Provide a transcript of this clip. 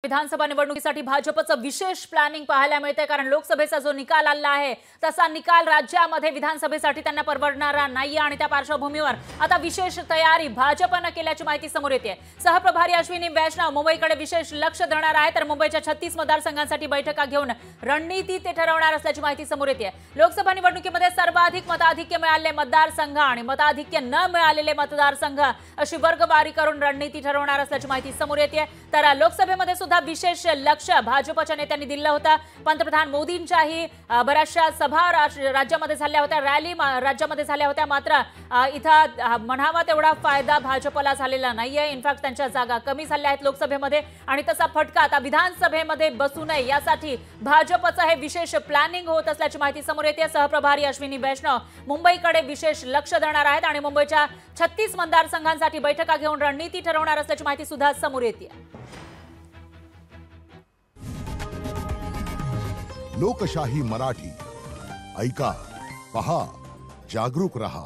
विधानसभा निवडणुकीसाठी भाजपचं विशेष प्लॅनिंग पाहायला मिळते, कारण लोकसभेचा जो निकाल आला आहे तसा निकाल राज्यामध्ये विधानसभेसाठी त्यांना परवडणारा नाहीये आणि त्या पार्श्वभूमीवर आता विशेष तयारी भाजपने केल्याची माहिती समोर येते। सहप्रभारी अश्विनी वैष्णव मुंबईकडे विशेष लक्ष देणार आहे, तर मुंबईच्या 36 मतदारसंघांसाठी बैठका घेऊन रणनीती ते ठरवणार असल्याची माहिती समोर येते। लोकसभा निवडणुकीमध्ये सर्वाधिक मताधिक्य मिळालेले मतदारसंघ आणि मताधिक्य न मिळालेले मतदारसंघ अशी वर्गवारी करून रणनीती ठरवणार असल्याची माहिती समोर येते। तर लोकसभेमध्ये विशेष लक्ष भाजपच्या नेत्यांनी दिलं होतं। पंतप्रधान मोदींच्याही बऱ्याचशा सभा राज्यामध्ये झाल्या होत्या, रॅली राज्यामध्ये झाल्या होत्या, मात्र इथं म्हणावा तेवढा फायदा भाजपला झालेला नाहीये। इनफॅक्ट त्यांच्या जागा कमी झाल्या आहेत लोकसभेमध्ये आणि तसा फटका आता विधानसभेमध्ये बसू नये यासाठी भाजपचं हे विशेष प्लॅनिंग होत असल्याची माहिती समोर येते। सहप्रभारी अश्विनी वैष्णव मुंबईकडे विशेष लक्ष देणार आहेत आणि मुंबईच्या 36 मतदारसंघांसाठी बैठका घेऊन रणनीती ठरवणार असल्याची माहिती सुद्धा समोर येते। लोकशाही मराठी ऐका, पहा, जागरूक रहा।